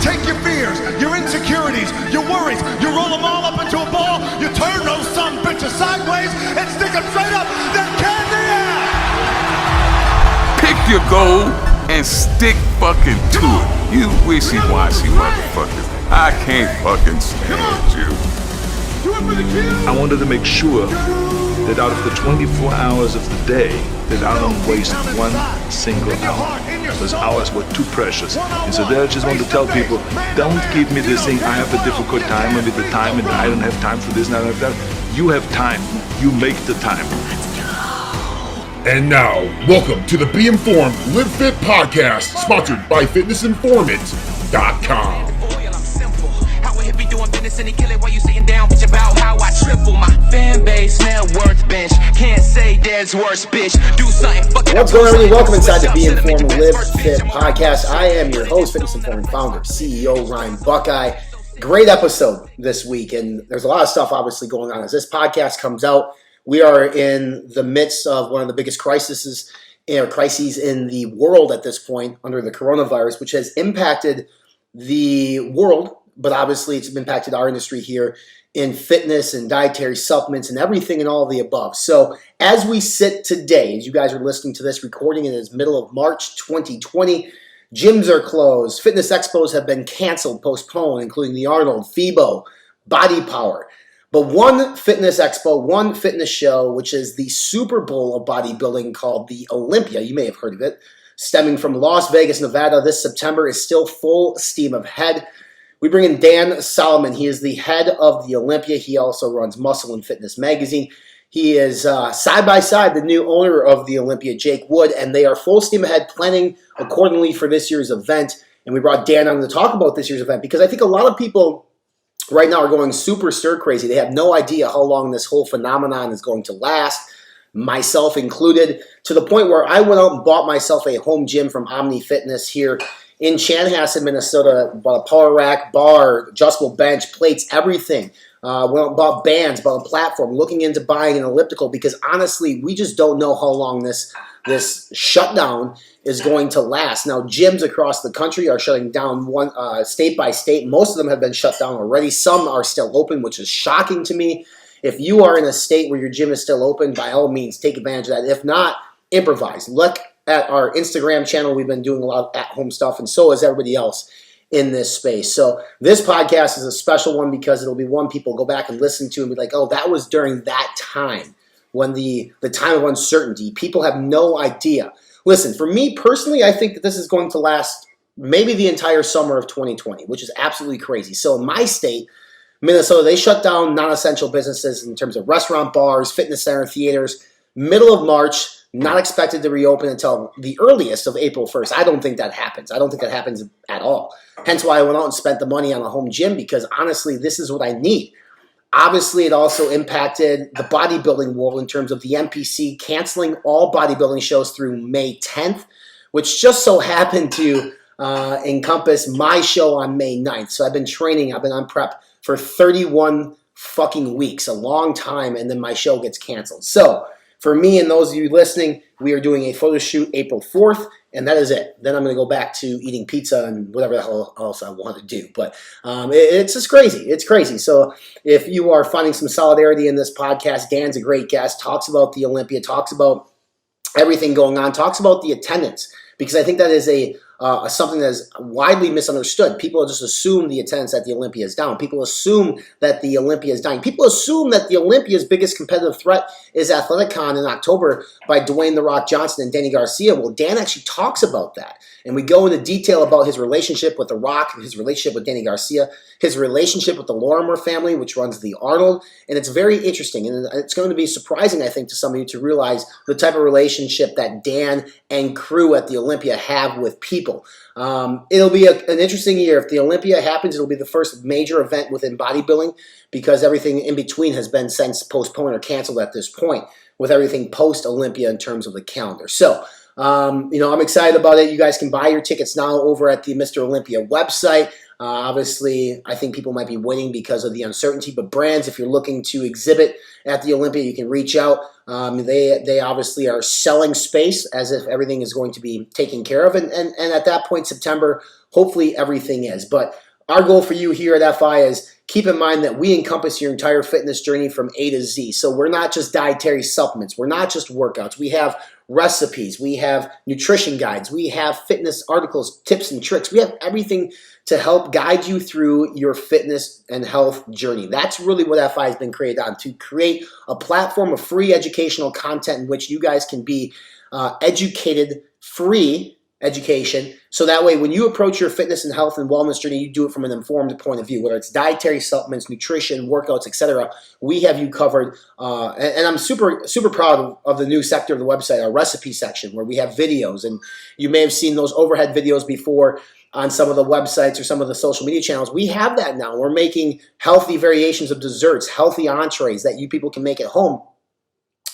take your fears, your insecurities, your worries, you roll them all up into a ball, you turn those son bitches sideways and stick them straight up, then candy out! Pick your goal and stick fucking to it. You wishy-washy motherfuckers. I can't fucking stand you. I wanted to make sure that out of the 24 hours of the day, that I don't waste one single hour. Those hours were too precious. And so there I just want to tell people, don't give me this thing, I have a difficult time with the time and I don't have time for this and I don't have that. You have time. You make the time. And now, welcome to the Be Informed, Live Fit podcast, sponsored by FitnessInformant.com. What's going on, everybody? Welcome inside the Be Informed, Live Fit podcast. I am your host, Fitness Informed founder, CEO Ryan Buckeye. Great episode this week, and there's a lot of stuff obviously going on as this podcast comes out. We are in the midst of one of the biggest crises in the world at this point under the coronavirus, which has impacted the world, but obviously it's impacted our industry here in fitness and dietary supplements and everything and all of the above. So as we sit today, as you guys are listening to this recording, it is middle of March 2020. Gyms are closed. Fitness expos have been canceled, postponed, including the Arnold, FIBO, Body Power. But one fitness expo, one fitness show, which is the Super Bowl of bodybuilding called the Olympia, you may have heard of it, stemming from Las Vegas, Nevada this September, is still full steam ahead. We bring in Dan Solomon. He is the head of the Olympia. He also runs Muscle and Fitness magazine. He is side by side the new owner of the Olympia, Jake Wood, and they are full steam ahead planning accordingly for this year's event. And we brought Dan on to talk about this year's event because I think a lot of people right now are going super stir crazy. They have no idea how long this whole phenomenon is going to last, myself included, to the point where I went out and bought myself a home gym from Omni Fitness here in Chanhassen, Minnesota. Bought a power rack, bar, adjustable bench, plates, everything. Went out and bought bands, bought a platform, looking into buying an elliptical because honestly, we just don't know how long this shutdown is going to last. Now, gyms across the country are shutting down one state by state. Most of them have been shut down already. Some are still open, which is shocking to me. If you are in a state where your gym is still open, by all means, take advantage of that. If not, improvise. Look at our Instagram channel. We've been doing a lot of at-home stuff, and so is everybody else in this space. So this podcast is a special one because it'll be one people go back and listen to and be like, oh, that was during that time when the time of uncertainty. People have no idea. Listen, for me personally, I think that this is going to last maybe the entire summer of 2020, which is absolutely crazy. So in my state, Minnesota, they shut down non-essential businesses in terms of restaurant, bars, fitness center, theaters, middle of March, not expected to reopen until the earliest of April 1st. I don't think that happens. I don't think that happens at all. Hence why I went out and spent the money on a home gym because honestly, this is what I need. Obviously, it also impacted the bodybuilding world in terms of the NPC canceling all bodybuilding shows through May 10th, which just so happened to encompass my show on May 9th. So I've been training, I've been on prep for 31 fucking weeks, a long time, and then my show gets canceled. So for me and those of you listening, we are doing a photo shoot April 4th, and that is it. Then I'm going to go back to eating pizza and whatever the hell else I want to do. But it's just crazy. It's crazy. So if you are finding some solidarity in this podcast, Dan's a great guest, talks about the Olympia, talks about everything going on, talks about the attendance, because I think that is something that is widely misunderstood. People just assume the attendance at the Olympia is down. People assume that the Olympia is dying. People assume that the Olympia's biggest competitive threat is Athletic-Con in October by Dwayne "The Rock" Johnson and Danny Garcia. Well, Dan actually talks about that. And we go into detail about his relationship with The Rock, his relationship with Danny Garcia, his relationship with the Lorimer family, which runs the Arnold. And it's very interesting. And it's going to be surprising, I think, to some of you to realize the type of relationship that Dan and crew at the Olympia have with people. It'll be an interesting year. If the Olympia happens, it'll be the first major event within bodybuilding because everything in between has been since postponed or canceled at this point with everything post-Olympia in terms of the calendar. So, I'm excited about it. You guys can buy your tickets now over at the Mr. Olympia website. Obviously, I think people might be waiting because of the uncertainty, but brands, if you're looking to exhibit at the Olympia, you can reach out. They obviously are selling space as if everything is going to be taken care of. And at that point, September, hopefully everything is. But our goal for you here at FI is keep in mind that we encompass your entire fitness journey from A to Z. So we're not just dietary supplements. We're not just workouts. We have recipes. We have nutrition guides. We have fitness articles, tips, and tricks. We have everything to help guide you through your fitness and health journey. That's really what FI has been created on, to create a platform of free educational content in which you guys can be educated, free education, so that way when you approach your fitness and health and wellness journey, you do it from an informed point of view, whether it's dietary supplements, nutrition, workouts, etc. We have you covered, and I'm super proud of the new sector of the website, our recipe section, where we have videos, and you may have seen those overhead videos before on some of the websites or some of the social media channels. We have that now. We're making healthy variations of desserts, healthy entrees that you people can make at home,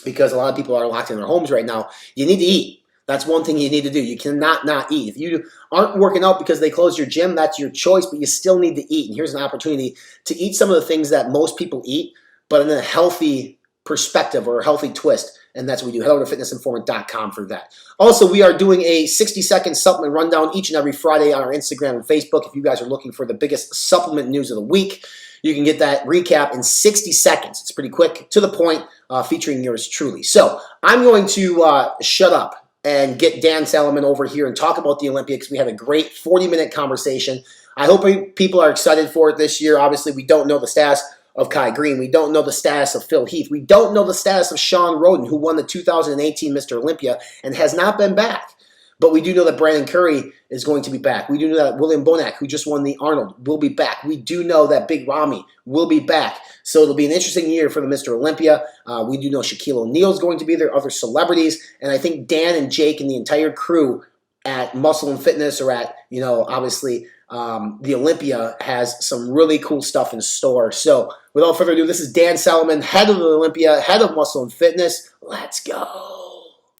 because a lot of people are locked in their homes right now. You need to eat. That's one thing you need to do. You cannot not eat. If you aren't working out because they closed your gym, that's your choice, but you still need to eat. And here's an opportunity to eat some of the things that most people eat, but in a healthy perspective or a healthy twist. And that's what we do. Head over to fitnessinformant.com for that. Also, we are doing a 60-second supplement rundown each and every Friday on our Instagram and Facebook. If you guys are looking for the biggest supplement news of the week, you can get that recap in 60 seconds. It's pretty quick, to the point, featuring yours truly. So I'm going to shut up and get Dan Salomon over here and talk about the Olympia, because we had a great 40-minute conversation. I hope people are excited for it this year. Obviously, we don't know the status of Kai Green. We don't know the status of Phil Heath. We don't know the status of Sean Roden, who won the 2018 Mr. Olympia and has not been back. But we do know that Brandon Curry is going to be back. We do know that William Bonac, who just won the Arnold, will be back. We do know that Big Ramy will be back. So it'll be an interesting year for the Mr. Olympia. We do know Shaquille O'Neal is going to be there, other celebrities. And I think Dan and Jake and the entire crew at Muscle and Fitness, or at, obviously the Olympia, has some really cool stuff in store. So without further ado, this is Dan Salomon, head of the Olympia, head of Muscle and Fitness. Let's go.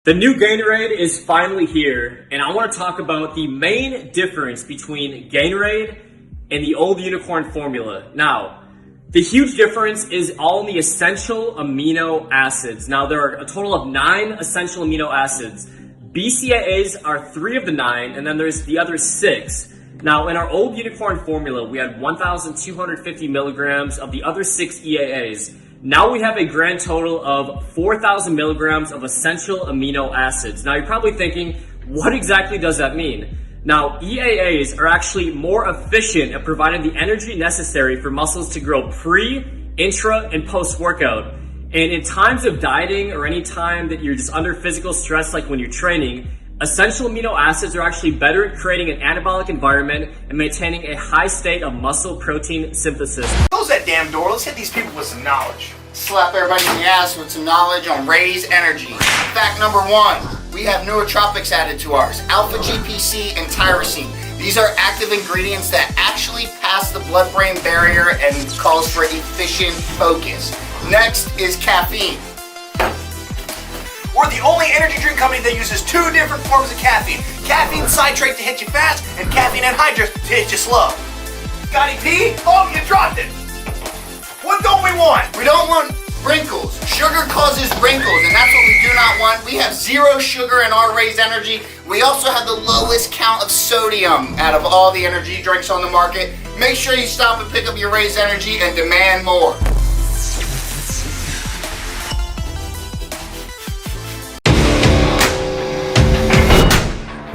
The new Gatorade is finally here, and I want to talk about the main difference between Gatorade and the old Unicorn formula. Now, the huge difference is all in the essential amino acids. Now, there are a total of 9 essential amino acids. BCAAs are 3 of the 9, and then there's the other 6. Now, in our old Unicorn formula, we had 1,250 milligrams of the other 6 EAAs. Now we have a grand total of 4,000 milligrams of essential amino acids. Now you're probably thinking, what exactly does that mean? Now, EAAs are actually more efficient at providing the energy necessary for muscles to grow pre, intra, and post-workout. And in times of dieting, or any time that you're just under physical stress, like when you're training, essential amino acids are actually better at creating an anabolic environment and maintaining a high state of muscle protein synthesis. Close that damn door. Let's hit these people with some knowledge. Slap everybody in the ass with some knowledge on Raise Energy. Fact number 1, we have neurotropics added to ours. Alpha GPC and tyrosine. These are active ingredients that actually pass the blood-brain barrier and calls for efficient focus. Next is caffeine. We're the only energy drink company that uses 2 different forms of caffeine. Caffeine citrate to hit you fast, and caffeine anhydrous to hit you slow. Got any pee? Oh, you dropped it. What don't we want? We don't want wrinkles. Sugar causes wrinkles, and that's what we do not want. We have 0 sugar in our Raise Energy. We also have the lowest count of sodium out of all the energy drinks on the market. Make sure you stop and pick up your Raise Energy and demand more.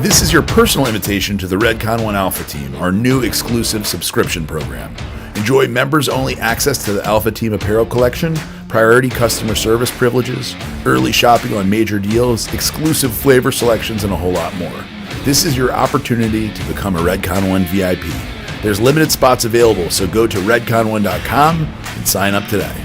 This is your personal invitation to the Redcon 1 Alpha Team, our new exclusive subscription program. Enjoy members-only access to the Alpha Team apparel collection, priority customer service privileges, early shopping on major deals, exclusive flavor selections, and a whole lot more. This is your opportunity to become a Redcon 1 VIP. There's limited spots available, so go to redcon1.com and sign up today.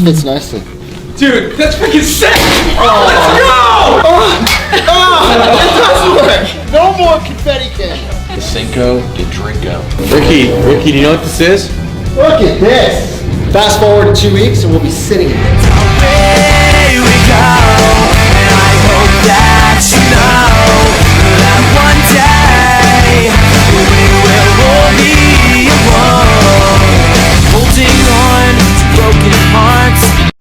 fits nicely. Dude, that's freaking sick! Oh. Let's go! It does work! No more confetti cannon. The Cinco de Drinko. Ricky, do you know what this is? Look at this. Fast forward to 2 weeks and we'll be sitting here. Away we go, and I hope that you know that one day we will all be alone, holding on to broken hearts.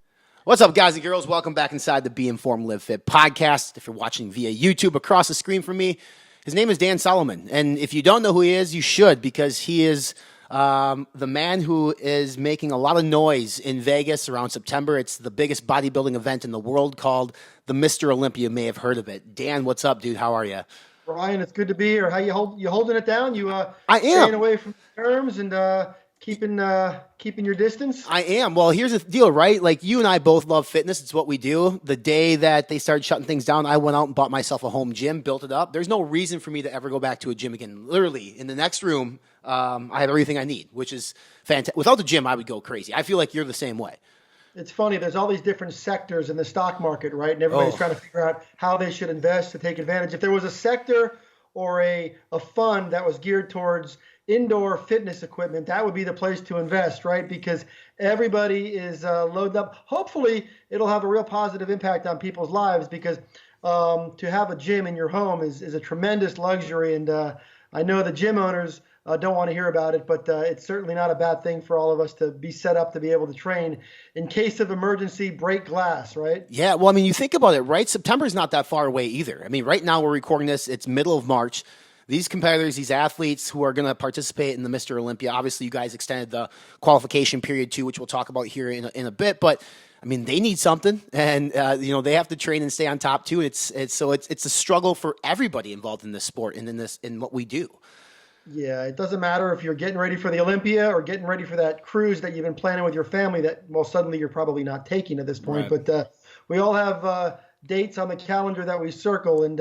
What's up, guys and girls? Welcome back inside the Be Informed Live Fit podcast. If you're watching via YouTube, across the screen from me, his name is Dan Solomon. And if you don't know who he is, you should, because he is the man who is making a lot of noise in Vegas around September. It's the biggest bodybuilding event in the world called the Mr. Olympia. You may have heard of it. Dan, what's up, dude? How are you? Ryan, it's good to be here. How you holding it down? You I am staying away from germs and keeping your distance? I am. Well, here's the deal, right? Like, you and I both love fitness. It's what we do. The day that they started shutting things down, I went out and bought myself a home gym, built it up. There's no reason for me to ever go back to a gym again. Literally, in the next room, I have everything I need, which is fantastic. Without the gym, I would go crazy. I feel like you're the same way. It's funny. There's all these different sectors in the stock market, right? And everybody's trying to figure out how they should invest to take advantage. If there was a sector or a fund that was geared towards indoor fitness equipment, that would be the place to invest, right? Because everybody is loaded up. Hopefully, it'll have a real positive impact on people's lives, because to have a gym in your home is a tremendous luxury. And I know the gym owners don't want to hear about it, but it's certainly not a bad thing for all of us to be set up to be able to train in case of emergency, break glass, right? Yeah, well, I mean, you think about it, right? September is not that far away either. I mean, right now we're recording this, it's middle of March. These competitors, these athletes who are going to participate in the Mr. Olympia, obviously you guys extended the qualification period too, which we'll talk about here in a bit, but I mean, they need something, and they have to train and stay on top too. It's a struggle for everybody involved in this sport and in what we do. Yeah, it doesn't matter if you're getting ready for the Olympia or getting ready for that cruise that you've been planning with your family that, well, suddenly you're probably not taking at this point. Right. But we all have dates on the calendar that we circle. And,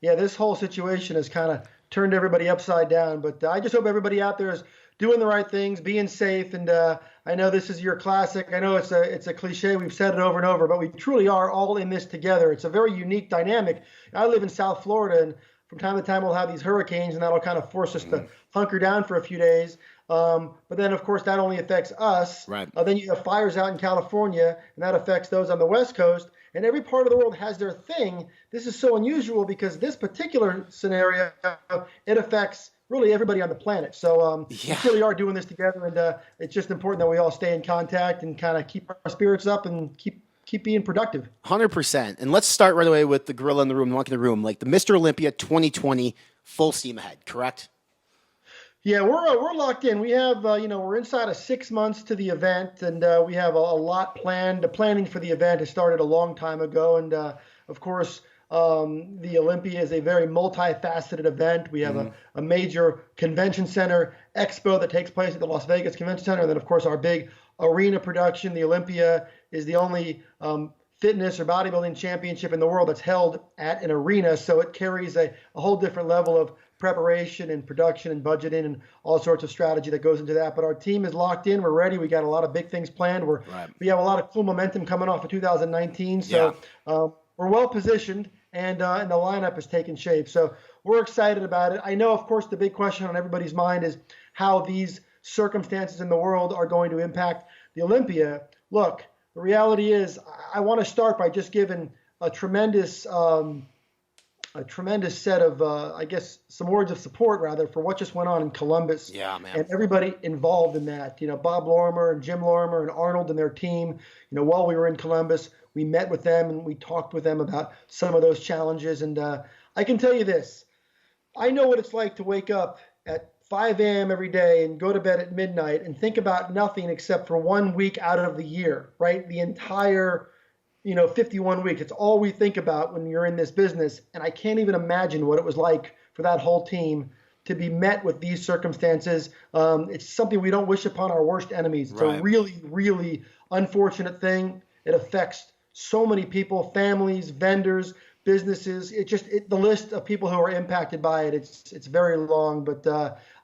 this whole situation has kind of turned everybody upside down. But I just hope everybody out there is doing the right things, being safe. And I know this is your classic. I know it's a cliche. We've said it over and over, but we truly are all in this together. It's a very unique dynamic. I live in South Florida, and from time to time, we'll have these hurricanes, and that'll kind of force us to hunker down for a few days. But then, of course, that only affects us. Right. Then you have fires out in California, and that affects those on the West Coast. And every part of the world has their thing. This is so unusual because this particular scenario, it affects really everybody on the planet. So we really are doing this together, and it's just important that we all stay in contact and kind of keep our spirits up and keep being productive. 100%. And let's start right away with the gorilla in the room, the monkey in the room, like the Mr. Olympia 2020, full steam ahead, correct? Yeah, we're locked in. We have, we're inside of 6 months to the event, and we have a lot planned. The planning for the event has started a long time ago, and of course, the Olympia is a very multifaceted event. We have a major convention center expo that takes place at the Las Vegas Convention Center, and then, of course, our big arena production. The Olympia is the only fitness or bodybuilding championship in the world that's held at an arena, so it carries a whole different level of preparation and production and budgeting and all sorts of strategy that goes into that. But our team is locked in. We're ready. We got a lot of big things planned. We have a lot of cool momentum coming off of 2019, so we're well positioned, and the lineup is taking shape. So we're excited about it. I know, of course, the big question on everybody's mind is how these circumstances in the world are going to impact the Olympia. Look, the reality is, I want to start by just giving a tremendous set of, some words of support, rather, for what just went on in Columbus. Yeah, man. And everybody involved in that. Bob Lorimer and Jim Lorimer and Arnold and their team, while we were in Columbus, we met with them and we talked with them about some of those challenges. And I can tell you this, I know what it's like to wake up at 5 a.m. every day and go to bed at midnight and think about nothing except for 1 week out of the year, right? The entire, 51 weeks. It's all we think about when you're in this business. And I can't even imagine what it was like for that whole team to be met with these circumstances. It's something we don't wish upon our worst enemies. It's a really, really unfortunate thing. It affects so many people, families, vendors, businesses. The list of people who are impacted by it, it's very long, but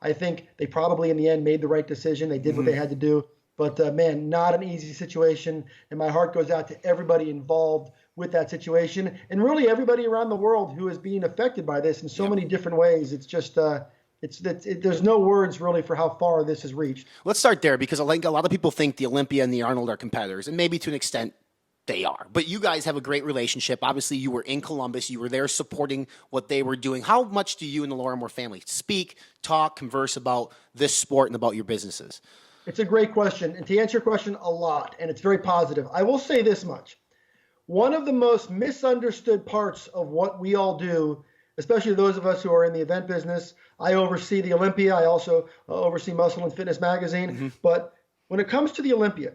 I think they probably in the end made the right decision. They did what they had to do. But man, not an easy situation. And my heart goes out to everybody involved with that situation, and really everybody around the world who is being affected by this in so many different ways. It's just, there's no words really for how far this has reached. Let's start there, because I think a lot of people think the Olympia and the Arnold are competitors, and maybe to an extent they are. But you guys have a great relationship. Obviously, you were in Columbus. You were there supporting what they were doing. How much do you and the Lorimore family speak, talk, converse about this sport and about your businesses? It's a great question. And to answer your question, a lot. And it's very positive. I will say this much. One of the most misunderstood parts of what we all do, especially those of us who are in the event business, I oversee the Olympia. I also oversee Muscle and Fitness Magazine. Mm-hmm. But when it comes to the Olympia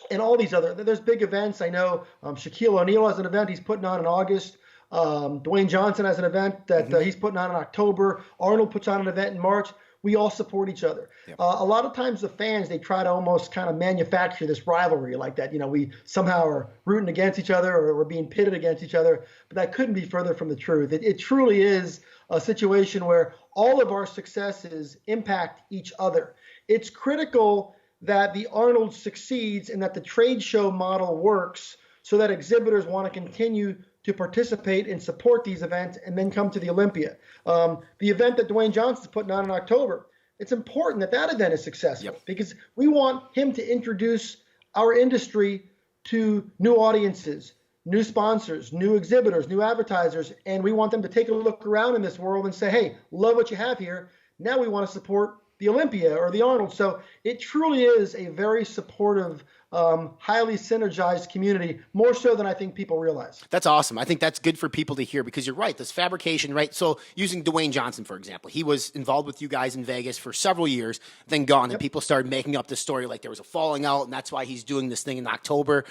and all these there's big events. I know Shaquille O'Neal has an event he's putting on in August. Dwayne Johnson has an event that he's putting on in October. Arnold puts on an event in March. We all support each other. Yep. A lot of times the fans, they try to almost kind of manufacture this rivalry like that. We somehow are rooting against each other, or we're being pitted against each other. But that couldn't be further from the truth. It truly is a situation where all of our successes impact each other. It's critical that the Arnold succeeds and that the trade show model works so that exhibitors want to continue to participate and support these events and then come to the Olympia. The event that Dwayne Johnson's putting on in October, it's important that that event is successful because we want him to introduce our industry to new audiences, new sponsors, new exhibitors, new advertisers, and we want them to take a look around in this world and say, hey, love what you have here. Now we want to support the Olympia or the Arnold. So it truly is a very supportive, highly synergized community, more so than I think people realize. That's awesome. I think that's good for people to hear, because you're right. This fabrication, right? So using Dwayne Johnson, for example, he was involved with you guys in Vegas for several years, then gone, and people started making up this story like there was a falling out, and that's why he's doing this thing in October.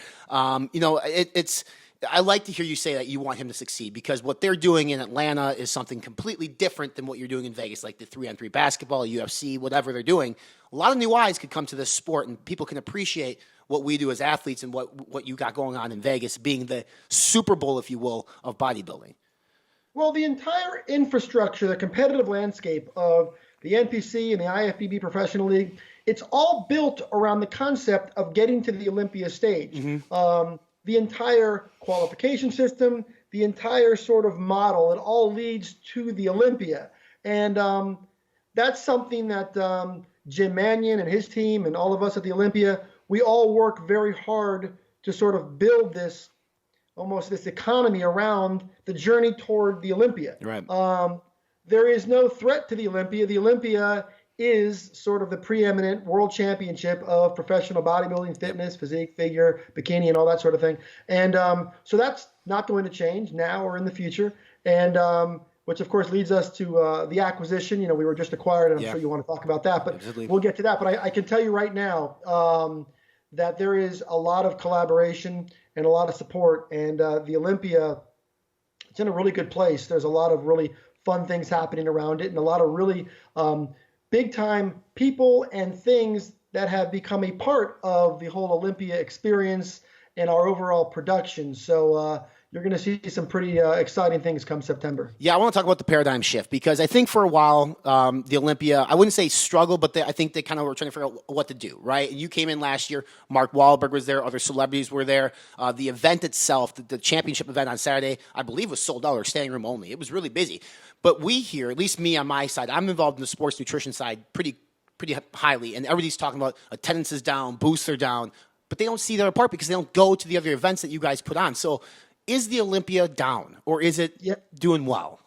I like to hear you say that you want him to succeed, because what they're doing in Atlanta is something completely different than what you're doing in Vegas, like the 3-on-3 basketball, UFC, whatever they're doing. A lot of new eyes could come to this sport, and people can appreciate what we do as athletes and what you got going on in Vegas, being the Super Bowl, if you will, of bodybuilding. Well, the entire infrastructure, the competitive landscape of the NPC and the IFBB Professional League, it's all built around the concept of getting to the Olympia stage. Mm-hmm. The entire qualification system, the entire sort of model, it all leads to the Olympia. And that's something that Jim Mannion and his team and all of us at the Olympia, we all work very hard to sort of build this, almost this economy around the journey toward the Olympia. Right. There is no threat to the Olympia. The Olympia is sort of the preeminent world championship of professional bodybuilding, fitness, physique, figure, bikini, and all that sort of thing. And so that's not going to change now or in the future. And which, of course, leads us to the acquisition. We were just acquired, and I'm sure you want to talk about that, but we'll get to that. But I can tell you right now that there is a lot of collaboration and a lot of support. And the Olympia, it's in a really good place. There's a lot of really fun things happening around it, and a lot of really big time people and things that have become a part of the whole Olympia experience and our overall production. So you're going to see some pretty exciting things come September. Yeah, I want to talk about the paradigm shift, because I think for a while, the Olympia, I wouldn't say struggle, but I think they kind of were trying to figure out what to do, right? You came in last year, Mark Wahlberg was there, other celebrities were there. The event itself, the championship event on Saturday, I believe was sold out or standing room only. It was really busy. But we here, at least me on my side, I'm involved in the sports nutrition side pretty highly, and everybody's talking about attendance is down, boosts are down, but they don't see their part because they don't go to the other events that you guys put on. So is the Olympia down, or is it doing well?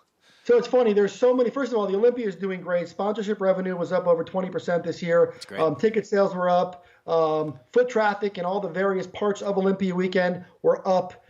So it's funny. There's so many. First of all, the Olympia is doing great. Sponsorship revenue was up over 20% this year. That's great. Ticket sales were up. Foot traffic and all the various parts of Olympia weekend were up.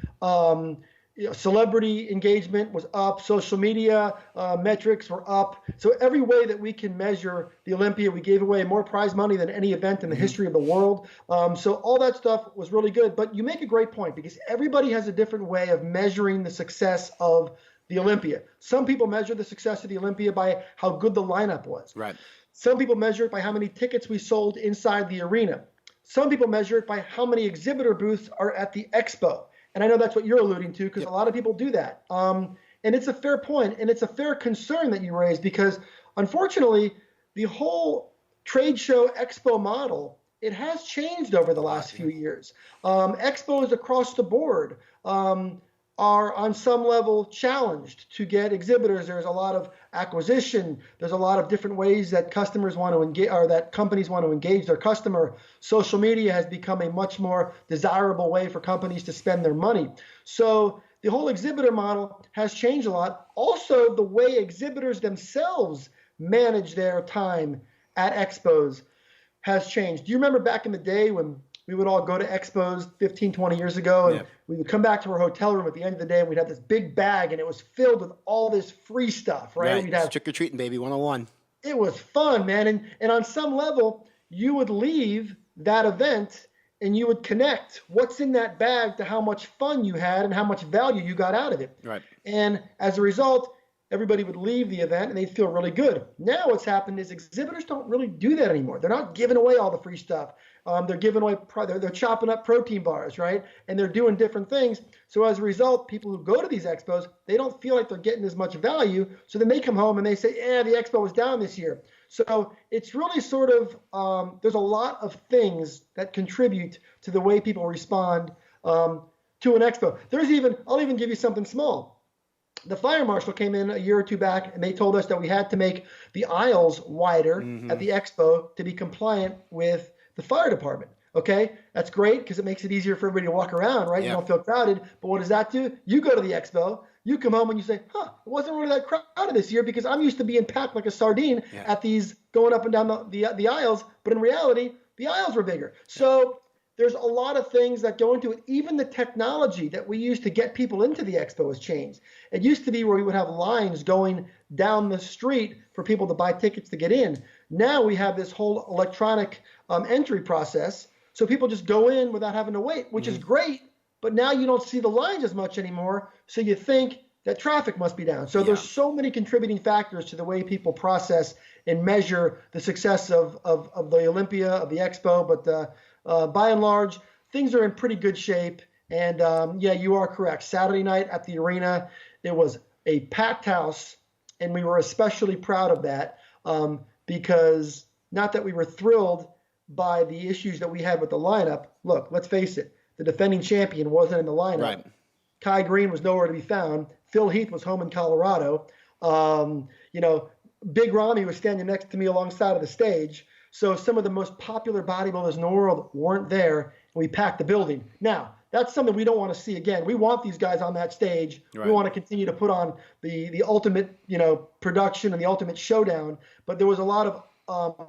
Celebrity engagement was up. Social media metrics were up. So every way that we can measure the Olympia, we gave away more prize money than any event in the history of the world. So all that stuff was really good. But you make a great point, because everybody has a different way of measuring the success of the Olympia. Some people measure the success of the Olympia by how good the lineup was. Right. Some people measure it by how many tickets we sold inside the arena. Some people measure it by how many exhibitor booths are at the expo. And I know that's what you're alluding to, because a lot of people do that. And it's a fair point, and it's a fair concern that you raise, because unfortunately, the whole trade show expo model it has changed over the last few years. Expos across the board are on some level challenged to get exhibitors. There's a lot of acquisition. There's a lot of different ways that customers want to engage, or that companies want to engage their customer. Social media has become a much more desirable way for companies to spend their money. So the whole exhibitor model has changed a lot. Also, the way exhibitors themselves manage their time at expos has changed. Do you remember back in the day when we would all go to expos 15, 20 years ago, and we would come back to our hotel room at the end of the day, and we'd have this big bag, and it was filled with all this free stuff, right? We'd have trick-or-treating, baby, 101. It was fun, man. And on some level, you would leave that event, and you would connect what's in that bag to how much fun you had and how much value you got out of it. Right. And as a result, everybody would leave the event and they'd feel really good. Now what's happened is exhibitors don't really do that anymore. They're not giving away all the free stuff. They're giving away, they're chopping up protein bars, right? And they're doing different things. So as a result, people who go to these expos, they don't feel like they're getting as much value. So then they come home and they say, the expo was down this year. So it's really sort of, there's a lot of things that contribute to the way people respond to an expo. I'll even give you something small. The fire marshal came in a year or two back, and they told us that we had to make the aisles wider at the expo to be compliant with the fire department. Okay, that's great because it makes it easier for everybody to walk around, right? You don't feel crowded. But what does that do? You go to the expo, you come home and you say, it wasn't really that crowded this year because I'm used to being packed like a sardine at these going up and down the aisles. But in reality, the aisles were bigger. So there's a lot of things that go into it. Even the technology that we use to get people into the expo has changed. It used to be where we would have lines going down the street for people to buy tickets to get in. Now we have this whole electronic entry process. So people just go in without having to wait, which is great. But now you don't see the lines as much anymore. So you think that traffic must be down. So there's so many contributing factors to the way people process and measure the success of the Olympia, of the expo. But by and large, things are in pretty good shape. And you are correct. Saturday night at the arena, it was a packed house. And we were especially proud of that because not that we were thrilled by the issues that we had with the lineup. Look, let's face it. The defending champion wasn't in the lineup. Right. Kai Green was nowhere to be found. Phil Heath was home in Colorado. Big Ramy was standing next to me alongside of the stage. So some of the most popular bodybuilders in the world weren't there, and we packed the building. Now, that's something we don't want to see again. We want these guys on that stage. Right. We want to continue to put on the ultimate, production and the ultimate showdown. But there was a lot of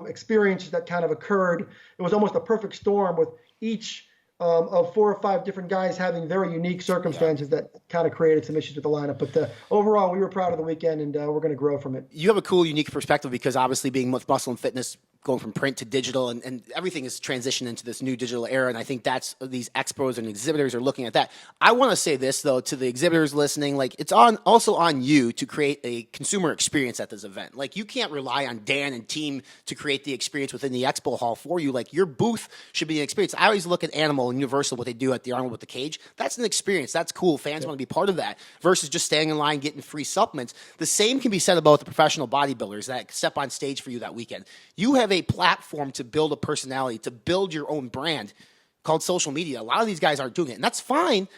experiences that kind of occurred. It was almost a perfect storm with each of 4 or 5 different guys having very unique circumstances that kind of created some issues with the lineup. But overall, we were proud of the weekend, and we're going to grow from it. You have a cool, unique perspective because obviously being with muscle and fitness, going from print to digital, and everything is transitioned into this new digital era. And I think that's these expos and exhibitors are looking at that. I want to say this, though, to the exhibitors listening, it's also on you to create a consumer experience at this event. You can't rely on Dan and team to create the experience within the expo hall for you. Your booth should be an experience. I always look at Animal and Universal, what they do at the Arnold with the cage. That's an experience. That's cool. Fans want to be part of that versus just staying in line, getting free supplements. The same can be said about the professional bodybuilders that step on stage for you that weekend. You have a platform to build a personality, to build your own brand called social media. A lot of these guys aren't doing it, and that's fine.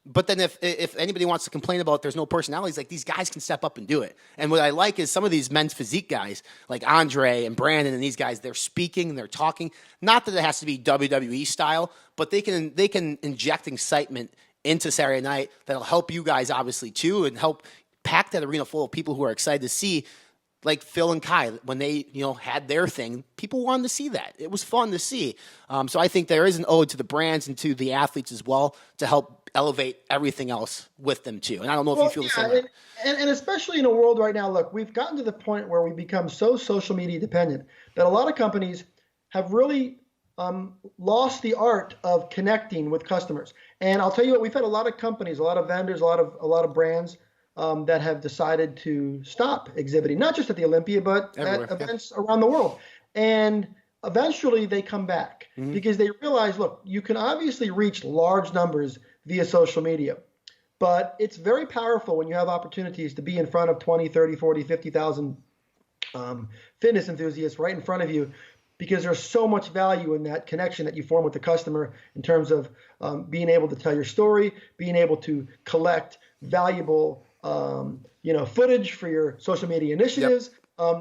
But then if anybody wants to complain about there's no personalities, these guys can step up and do it. And what I like is some of these men's physique guys, like Andre and Brandon and these guys, they're speaking, they're talking. Not that it has to be WWE style, but they can inject excitement into Saturday night that'll help you guys obviously too, and help pack that arena full of people who are excited to see. Like Phil and Kai, when they had their thing, people wanted to see that. It was fun to see. So I think there is an ode to the brands and to the athletes as well to help elevate everything else with them too. And I don't know if you feel the same way. And especially in a world right now, look, we've gotten to the point where we become so social media dependent that a lot of companies have really lost the art of connecting with customers. And I'll tell you what, we've had a lot of companies, a lot of vendors, a lot of brands that have decided to stop exhibiting, not just at the Olympia, but at events around the world. And eventually they come back because they realize, look, you can obviously reach large numbers via social media, but it's very powerful when you have opportunities to be in front of 20, 30, 40, 50,000 fitness enthusiasts right in front of you, because there's so much value in that connection that you form with the customer in terms of being able to tell your story, being able to collect valuable footage for your social media initiatives.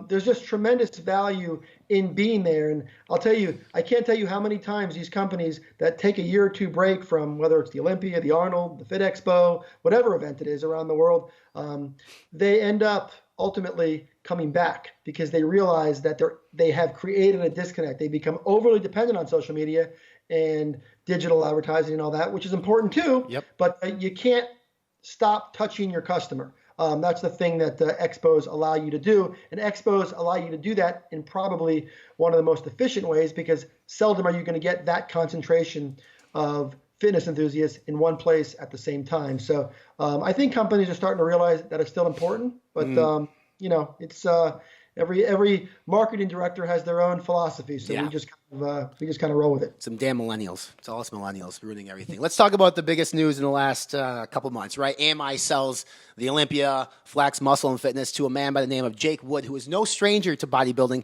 There's just tremendous value in being there. And I'll tell you, I can't tell you how many times these companies that take a year or two break from whether it's the Olympia, the Arnold, the Fit Expo, whatever event it is around the world, they end up ultimately coming back because they realize that they have created a disconnect. They become overly dependent on social media and digital advertising and all that, which is important too. But you can't stop touching your customer. That's the thing that expos allow you to do. And expos allow you to do that in probably one of the most efficient ways, because seldom are you going to get that concentration of fitness enthusiasts in one place at the same time. So I think companies are starting to realize that it's still important, but it's every marketing director has their own philosophy. So we just kind of roll with it. Some damn millennials. It's all us millennials ruining everything. Let's talk about the biggest news in the last couple months, right? AMI sells the Olympia Flex Muscle and Fitness to a man by the name of Jake Wood, who is no stranger to bodybuilding,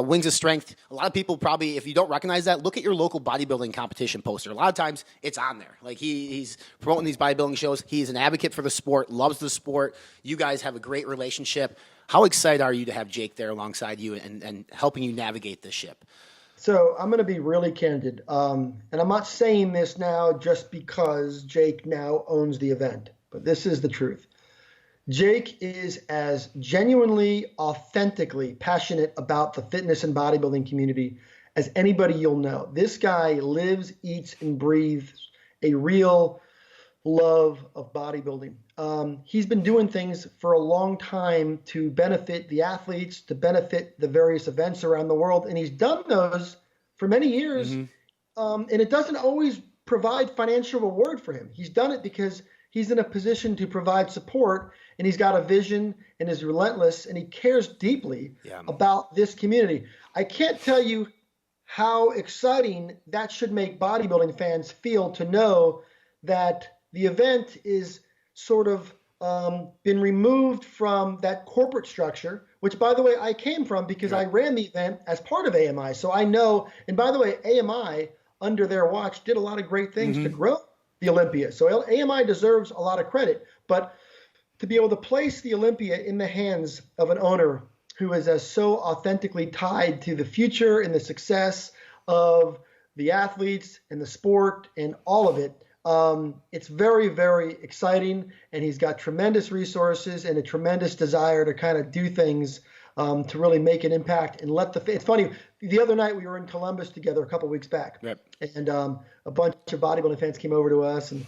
Wings of Strength. A lot of people probably, if you don't recognize that, look at your local bodybuilding competition poster. A lot of times it's on there. Like he's promoting these bodybuilding shows. He's an advocate for the sport, loves the sport. You guys have a great relationship. How excited are you to have Jake there alongside you and helping you navigate this ship? So I'm going to be really candid. And I'm not saying this now just because Jake now owns the event, but this is the truth. Jake is as genuinely, authentically passionate about the fitness and bodybuilding community as anybody you'll know. This guy lives, eats, and breathes a real love of bodybuilding. He's been doing things for a long time to benefit the athletes, to benefit the various events around the world. And he's done those for many years. And it doesn't always provide financial reward for him. He's done it because he's in a position to provide support, and he's got a vision and is relentless, and he cares deeply about this community. I can't tell you how exciting that should make bodybuilding fans feel to know that the event is sort of been removed from that corporate structure, which, by the way, I came from because I ran the event as part of AMI. So I know, and by the way, AMI, under their watch, did a lot of great things to grow the Olympia. So AMI deserves a lot of credit. But to be able to place the Olympia in the hands of an owner who is as so authentically tied to the future and the success of the athletes and the sport and all of it, it's very, very exciting, and he's got tremendous resources and a tremendous desire to kind of do things to really make an impact and it's funny. The other night we were in Columbus together a couple weeks back, and a bunch of bodybuilding fans came over to us, and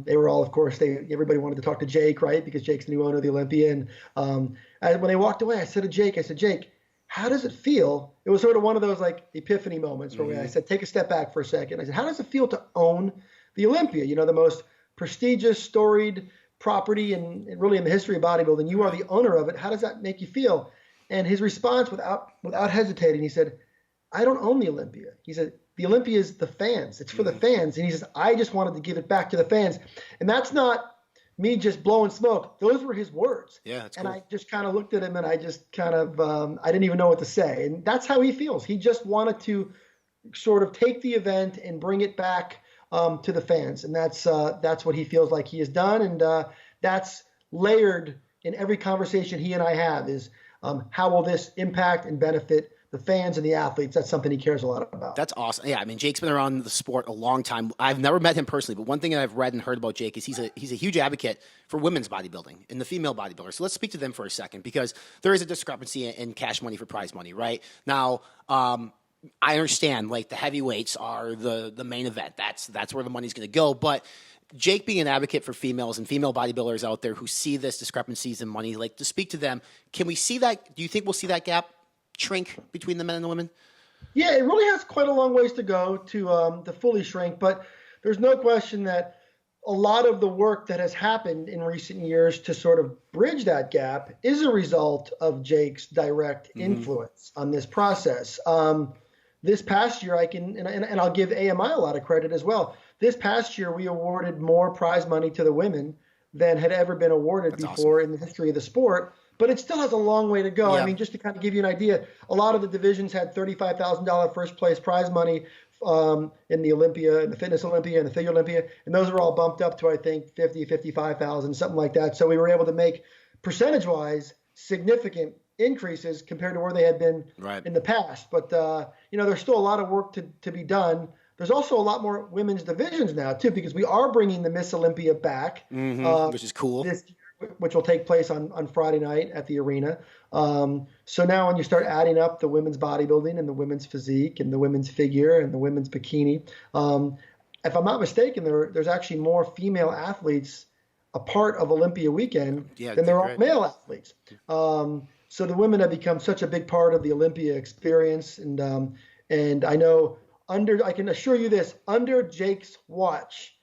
they were all, of course, everybody wanted to talk to Jake, right? Because Jake's the new owner of the Olympia. And when they walked away, I said to Jake, Jake, how does it feel? It was sort of one of those like epiphany moments where I said, take a step back for a second. I said, how does it feel to own the Olympia, the most prestigious, storied property and really in the history of bodybuilding? You are the owner of it. How does that make you feel? And his response, without hesitating, he said, I don't own the Olympia. He said, the Olympia is the fans. It's for the fans. And he says, I just wanted to give it back to the fans. And that's not me just blowing smoke. Those were his words. Yeah, that's cool. And I just kind of looked at him, and I just kind of, I didn't even know what to say. And that's how he feels. He just wanted to sort of take the event and bring it back to the fans, and that's what he feels like he has done, and that's layered in every conversation he and I have is how will this impact and benefit the fans and the athletes? That's something he cares a lot about. That's awesome. Yeah, I mean, Jake's been around the sport a long time. I've never met him personally, but one thing that I've read and heard about Jake is he's a huge advocate for women's bodybuilding and the female bodybuilders. So let's speak to them for a second, because there is a discrepancy in cash money for prize money, right? Now, I understand, like, the heavyweights are the main event. That's where the money's going to go. But Jake, being an advocate for females and female bodybuilders out there who see this discrepancies in money, like, to speak to them, can we see that? Do you think we'll see that gap shrink between the men and the women? Yeah, it really has quite a long ways to go to fully shrink. But there's no question that a lot of the work that has happened in recent years to sort of bridge that gap is a result of Jake's direct influence on this process. This past year, and I'll give AMI a lot of credit as well. This past year, we awarded more prize money to the women than had ever been awarded before in the history of the sport, but it still has a long way to go. Yeah. I mean, just to kind of give you an idea, a lot of the divisions had $35,000 first place prize money in the Olympia, in the Fitness Olympia, and the Figure Olympia, and those are all bumped up to, I think, 50, 55,000, something like that. So we were able to make percentage-wise significant increases compared to where they had been in the past. But there's still a lot of work to be done. There's also a lot more women's divisions now too, because we are bringing the Miss Olympia back, which is cool. Which will take place on Friday night at the arena. So now when you start adding up the women's bodybuilding and the women's physique and the women's figure and the women's bikini, if I'm not mistaken, there's actually more female athletes a part of Olympia weekend than there are male athletes. So the women have become such a big part of the Olympia experience. And I know I can assure you this, under Jake's watch,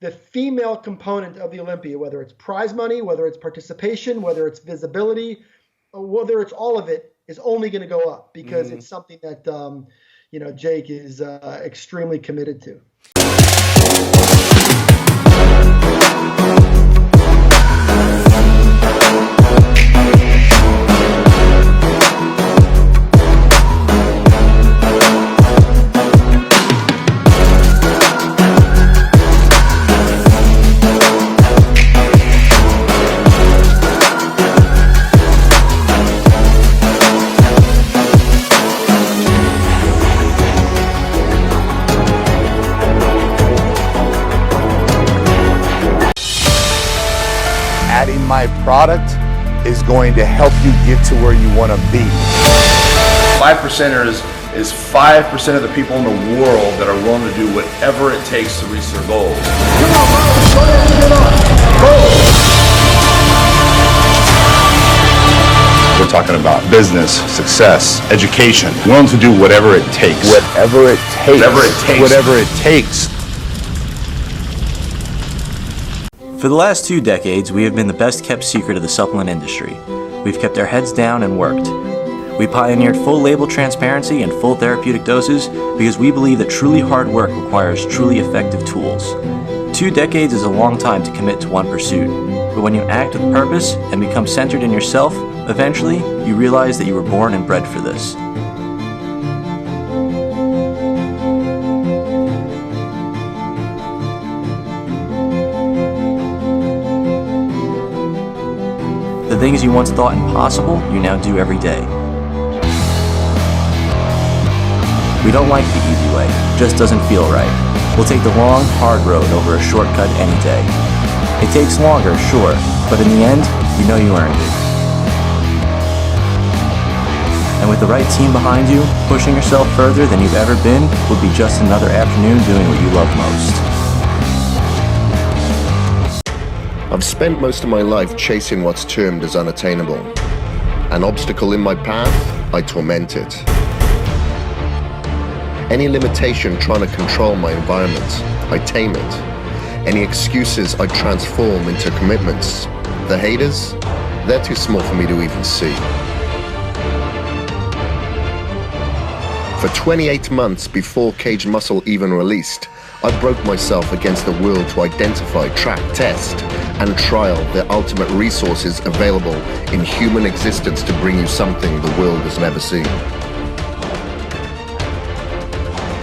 the female component of the Olympia, whether it's prize money, whether it's participation, whether it's visibility, whether it's all of it, is only going to go up because it's something that Jake is extremely committed to. Adding my product is going to help you get to where you want to be. 5%ers is 5% of the people in the world that are willing to do whatever it takes to reach their goals. We're talking about business, success, education, willing to do whatever it takes. Whatever it takes. Whatever it takes. Whatever it takes. For the last 2 decades, we have been the best kept secret of the supplement industry. We've kept our heads down and worked. We pioneered full label transparency and full therapeutic doses because we believe that truly hard work requires truly effective tools. 2 decades is a long time to commit to one pursuit, but when you act with purpose and become centered in yourself, eventually you realize that you were born and bred for this. The things you once thought impossible, you now do every day. We don't like the easy way, it just doesn't feel right. We'll take the long, hard road over a shortcut any day. It takes longer, sure, but in the end, you know you earned it. And with the right team behind you, pushing yourself further than you've ever been would be just another afternoon doing what you love most. I've spent most of my life chasing what's termed as unattainable. An obstacle in my path, I torment it. Any limitation trying to control my environment, I tame it. Any excuses, I transform into commitments. The haters, they're too small for me to even see. For 28 months before Cage Muscle even released, I broke myself against the will to identify, track, test, and trial the ultimate resources available in human existence to bring you something the world has never seen.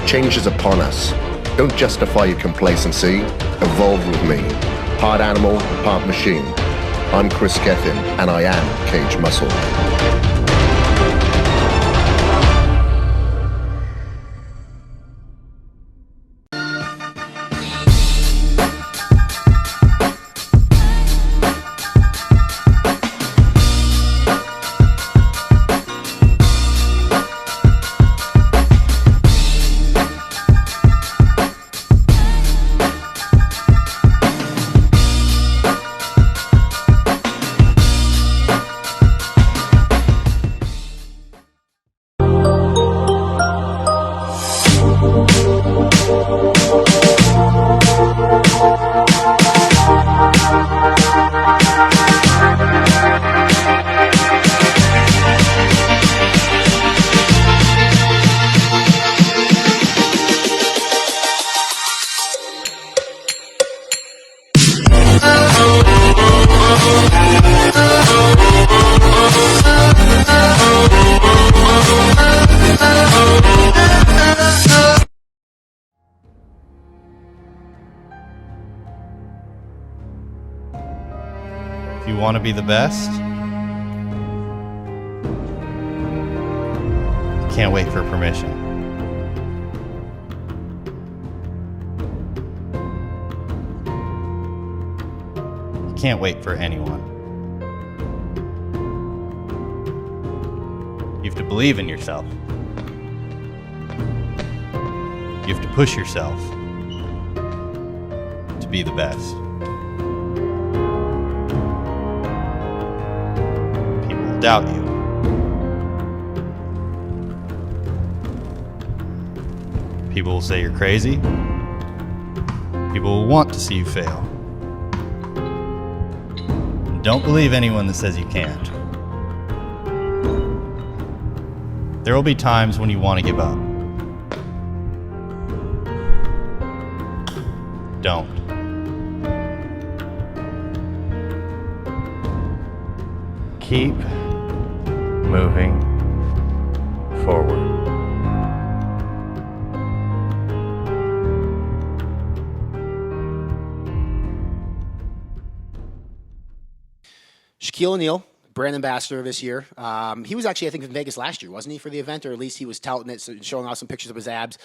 Change is upon us. Don't justify your complacency. Evolve with me. Part animal, part machine. I'm Chris Gethin, and I am Cage Muscle. want to be the best, you can't wait for permission. You can't wait for anyone. You have to believe in yourself. You have to push yourself to be the best. People will doubt you. People will say you're crazy. People will want to see you fail. And don't believe anyone that says you can't. There will be times when you want to give up. Don't. Keep moving forward. Shaquille O'Neal, brand ambassador this year. He was actually, I think, in Vegas last year, wasn't he, for the event? Or at least he was touting it, showing off some pictures of his abs.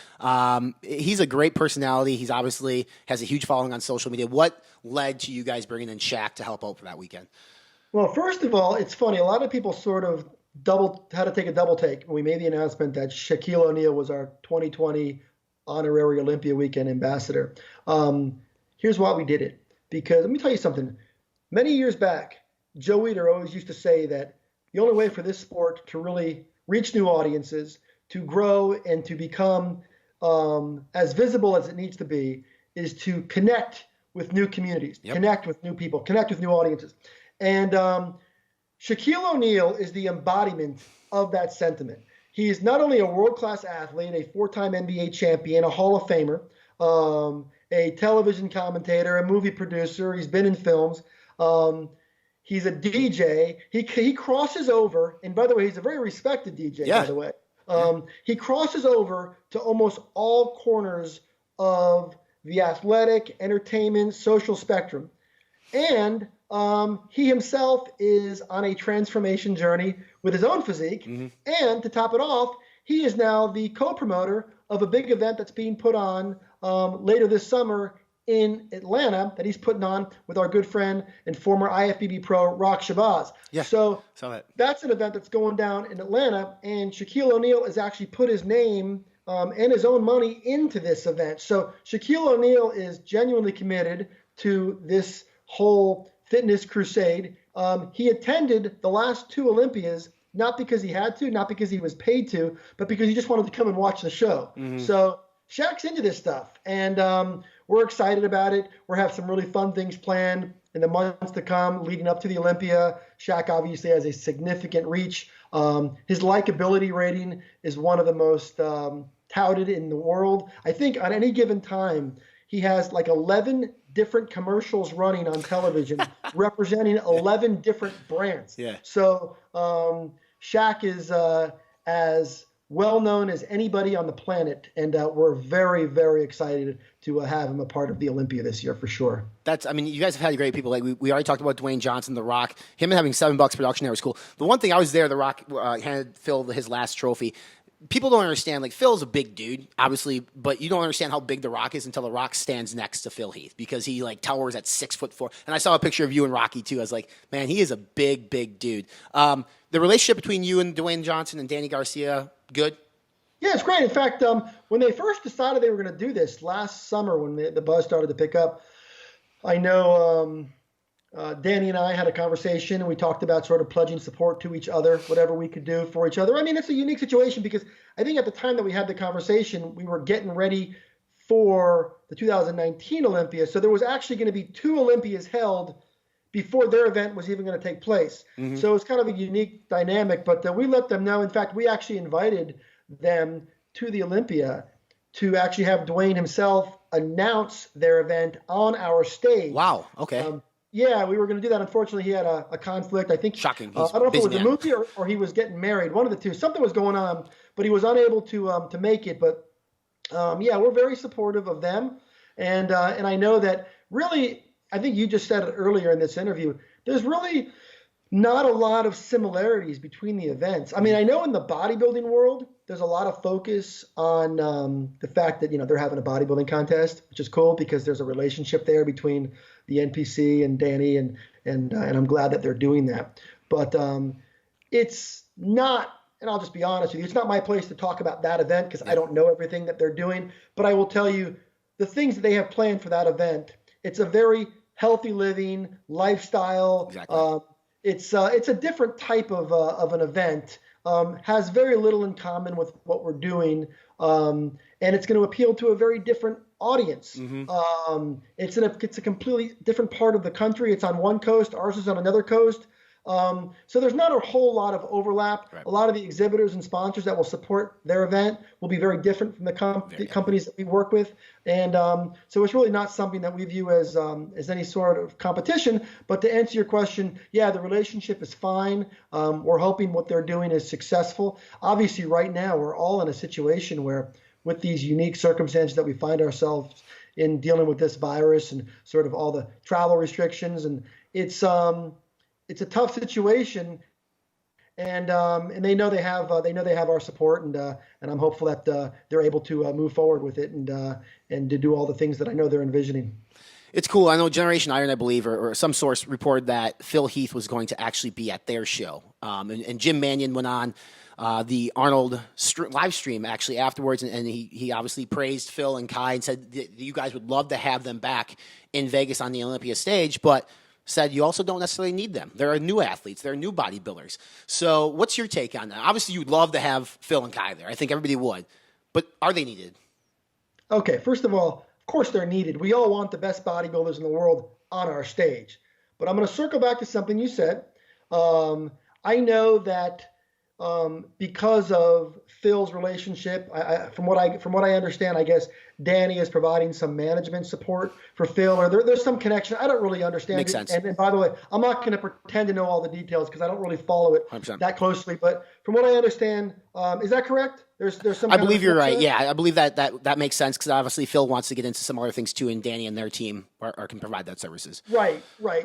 He's a great personality. He's obviously has a huge following on social media. What led to you guys bringing in Shaq to help out for that weekend? Well, first of all, it's funny. A lot of people sort of had to take a double take when we made the announcement that Shaquille O'Neal was our 2020 honorary Olympia weekend ambassador. Here's why we did it. Because let me tell you something. Many years back, Joe Weider always used to say that the only way for this sport to really reach new audiences, to grow and to become as visible as it needs to be, is to connect with new communities, connect with new people, connect with new audiences. And Shaquille O'Neal is the embodiment of that sentiment. He is not only a world-class athlete, a four-time NBA champion, a Hall of Famer, a television commentator, a movie producer. He's been in films. He's a DJ. He crosses over, and by the way, he's a very respected DJ, by the way. He crosses over to almost all corners of the athletic, entertainment, social spectrum. And he himself is on a transformation journey with his own physique. And to top it off, he is now the co-promoter of a big event that's being put on later this summer in Atlanta that he's putting on with our good friend and former IFBB pro Rock Shabazz. So that's an event that's going down in Atlanta, and Shaquille O'Neal has actually put his name and his own money into this event. So Shaquille O'Neal is genuinely committed to this whole fitness crusade. He attended the last two Olympias, not because he had to, not because he was paid to, but because he just wanted to come and watch the show. So Shaq's into this stuff, and we're excited about it. We'll have some really fun things planned in the months to come leading up to the Olympia. Shaq obviously has a significant reach. His likability rating is one of the most touted in the world. I think on any given time, he has like 11 different commercials running on television representing 11 different brands. So Shaq is as well known as anybody on the planet, and we're very, very excited to have him a part of the Olympia this year for sure. You guys have had great people. Like we already talked about Dwayne Johnson, The Rock. Him having $7 production there was cool. The one thing I was there, The Rock handed Phil his last trophy. People don't understand, like, Phil's a big dude, obviously, but you don't understand how big The Rock is until The Rock stands next to Phil Heath, because he, like, towers at 6'4". And I saw a picture of you and Rocky, too. I was like, man, he is a big, big dude. The relationship between you and Dwayne Johnson and Danny Garcia, good? Yeah, it's great. In fact, when they first decided they were going to do this last summer, when the buzz started to pick up, I know Danny and I had a conversation, and we talked about sort of pledging support to each other, whatever we could do for each other. I mean, it's a unique situation because I think at the time that we had the conversation, we were getting ready for the 2019 Olympia. So there was actually going to be two Olympias held before their event was even going to take place. So it's kind of a unique dynamic, but we let them know. In fact, we actually invited them to the Olympia to actually have Dwayne himself announce their event on our stage. Wow. Okay. Yeah, we were going to do that. Unfortunately, he had a conflict. I think shocking. I don't know if it was a movie or he was getting married. One of the two. Something was going on, but he was unable to make it. But yeah, we're very supportive of them, and I know that really. I think you just said it earlier in this interview. there's really not a lot of similarities between the events. I mean, I know in the bodybuilding world, there's a lot of focus on the fact that, they're having a bodybuilding contest, which is cool because there's a relationship there between the NPC and Danny, and I'm glad that they're doing that. But it's not, and I'll just be honest with you, it's not my place to talk about that event because I don't know everything that they're doing. But I will tell you the things that they have planned for that event. It's a very healthy living lifestyle. Exactly. It's a different type of an event. Has very little in common with what we're doing, and it's going to appeal to a very different audience. It's a completely different part of the country. It's on one coast, ours is on another coast. So there's not a whole lot of overlap. Right. A lot of the exhibitors and sponsors that will support their event will be very different from the companies that we work with. And so it's really not something that we view as any sort of competition. But to answer your question, yeah, the relationship is fine. We're hoping what they're doing is successful. Obviously, right now, we're all in a situation where with these unique circumstances that we find ourselves in dealing with this virus and sort of all the travel restrictions, and it's a tough situation, and they know they have our support, and I'm hopeful that they're able to move forward with it and to do all the things that I know they're envisioning. It's cool. I know Generation Iron, I believe, or some source reported that Phil Heath was going to actually be at their show, and Jim Mannion went on the Arnold live stream actually afterwards, and he obviously praised Phil and Kai and said that you guys would love to have them back in Vegas on the Olympia stage, but said you also don't necessarily need them. There are new athletes. There are new bodybuilders. So what's your take on that? Obviously, you'd love to have Phil and Kai there. I think everybody would. But are they needed? Okay, first of all, of course they're needed. We all want the best bodybuilders in the world on our stage. But I'm going to circle back to something you said. I know that because of Phil's relationship, from what I understand, I guess Danny is providing some management support for Phil, or there's some connection. I don't really understand. Makes sense. And by the way, I'm not going to pretend to know all the details because I don't really follow it 100%. that closely. But from what I understand, is that correct? There's some. I believe you're right. Yeah, I believe that makes sense because obviously Phil wants to get into some other things too, and Danny and their team can provide that services. Right.